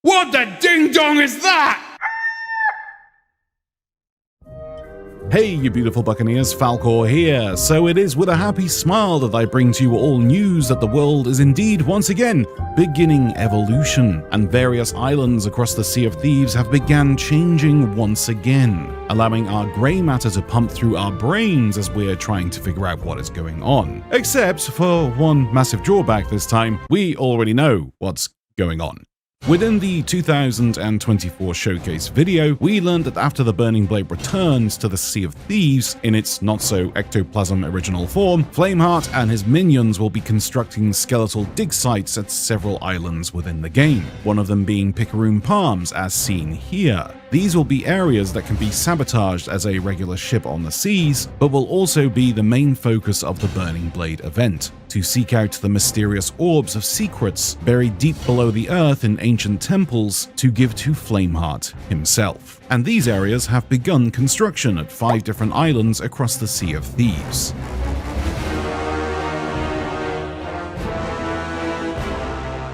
What the ding-dong is that? Hey you beautiful buccaneers, Falcore here. So it is with a happy smile that I bring to you all news that the world is indeed once again beginning evolution, and various islands across the Sea of Thieves have begun changing once again, allowing our grey matter to pump through our brains as we're trying to figure out what is going on. Except for one massive drawback this time: we already know what's going on. Within the 2024 showcase video, we learned that after the Burning Blade returns to the Sea of Thieves in its not-so-ectoplasm original form, Flameheart and his minions will be constructing skeletal dig sites at several islands within the game, one of them being Picaroon Palms as seen here. These will be areas that can be sabotaged as a regular ship on the seas, but will also be the main focus of the Burning Blade event, to seek out the mysterious orbs of secrets buried deep below the earth in ancient temples to give to Flameheart himself. And these areas have begun construction at 5 different islands across the Sea of Thieves.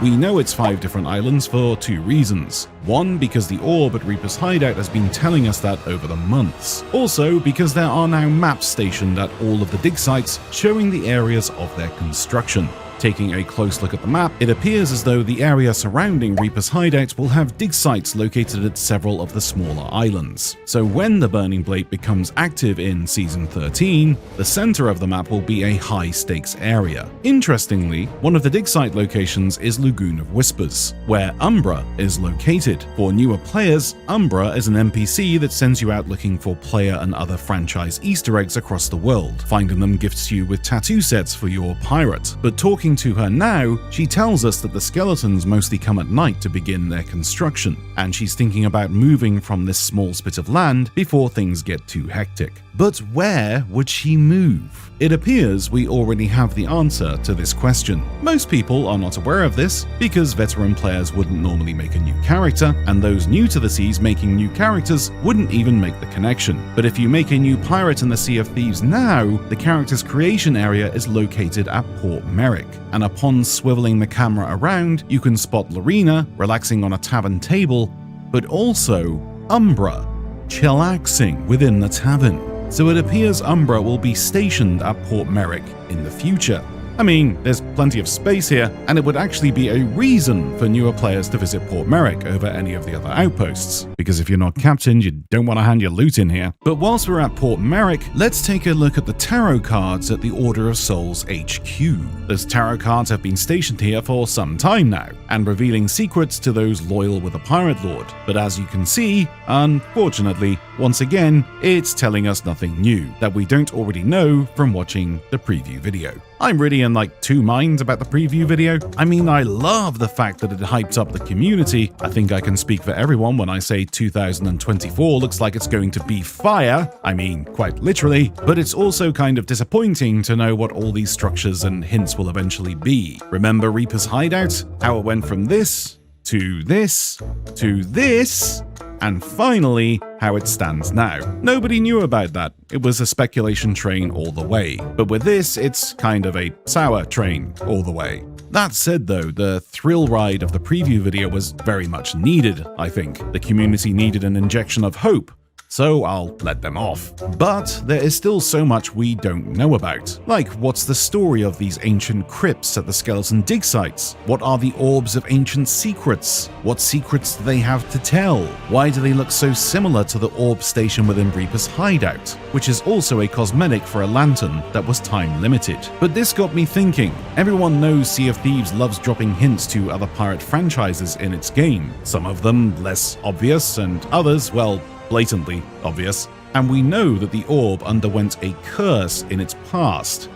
We know it's 5 different islands for 2 reasons. One, because the orb at Reaper's Hideout has been telling us that over the months. Also, because there are now maps stationed at all of the dig sites showing the areas of their construction. Taking a close look at the map, it appears as though the area surrounding Reaper's Hideout will have dig sites located at several of the smaller islands. So when the Burning Blade becomes active in Season 13, the center of the map will be a high-stakes area. Interestingly, one of the dig site locations is Lagoon of Whispers, where Umbra is located. For newer players, Umbra is an NPC that sends you out looking for player and other franchise Easter eggs across the world. Finding them gifts you with tattoo sets for your pirate. But talking to her now, she tells us that the skeletons mostly come at night to begin their construction, and she's thinking about moving from this small spit of land before things get too hectic. But where would she move? It appears we already have the answer to this question. Most people are not aware of this because veteran players wouldn't normally make a new character, and those new to the seas making new characters wouldn't even make the connection. But if you make a new pirate in the Sea of Thieves now, the character's creation area is located at Port Merrick, and upon swiveling the camera around, you can spot Lorena relaxing on a tavern table, but also Umbra chillaxing within the tavern. So it appears Umbra will be stationed at Port Merrick in the future. I mean, there's plenty of space here, and it would actually be a reason for newer players to visit Port Merrick over any of the other outposts, because if you're not captained, you don't want to hand your loot in here. But whilst we're at Port Merrick, let's take a look at the tarot cards at the Order of Souls HQ. Those tarot cards have been stationed here for some time now, and revealing secrets to those loyal with the Pirate Lord. But as you can see, unfortunately, once again, it's telling us nothing new that we don't already know from watching the preview video. I'm really in like 2 minds about the preview video. I mean, I love the fact that it hyped up the community. I think I can speak for everyone when I say 2024 looks like it's going to be fire. I mean, quite literally. But it's also kind of disappointing to know what all these structures and hints will eventually be. Remember Reaper's Hideout? How it went from this, to this, to this, and finally, how it stands now. Nobody knew about that. It was a speculation train all the way. But with this, it's kind of a sour train all the way. That said though, the thrill ride of the preview video was very much needed, I think. The community needed an injection of hope, so I'll let them off. But there is still so much we don't know about. Like, what's the story of these ancient crypts at the skeleton dig sites? What are the orbs of ancient secrets? What secrets do they have to tell? Why do they look so similar to the orb station within Reaper's Hideout, which is also a cosmetic for a lantern that was time limited? But this got me thinking. Everyone knows Sea of Thieves loves dropping hints to other pirate franchises in its game. Some of them less obvious, and others, well, blatantly obvious, and we know that the orb underwent a curse in its past.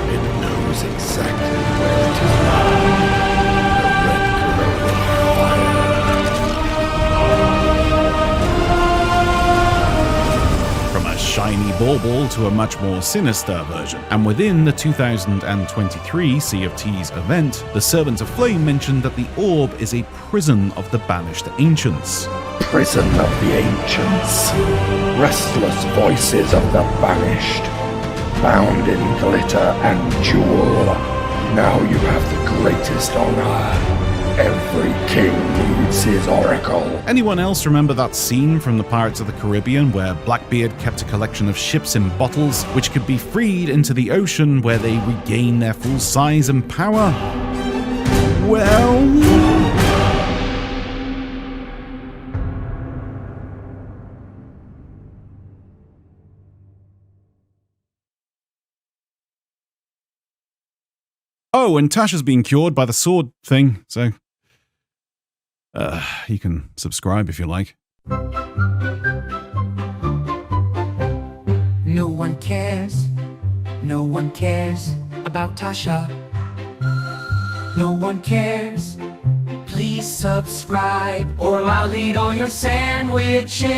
It knows exactly where it is bound. The red corroding fire. From a shiny bauble to a much more sinister version. And within the 2023 Sea of Thieves event, the Servant of Flame mentioned that the orb is a prison of the banished ancients. Prison of the ancients, restless voices of the banished, bound in glitter and jewel. Now you have the greatest honor. Every king needs his oracle. Anyone else remember that scene from the Pirates of the Caribbean where Blackbeard kept a collection of ships in bottles which could be freed into the ocean where they regain their full size and power? Well... Oh, and Tasha's been cured by the sword thing, so... you can subscribe if you like. No one cares. No one cares about Tasha. No one cares. Please subscribe or I'll eat all your sandwiches.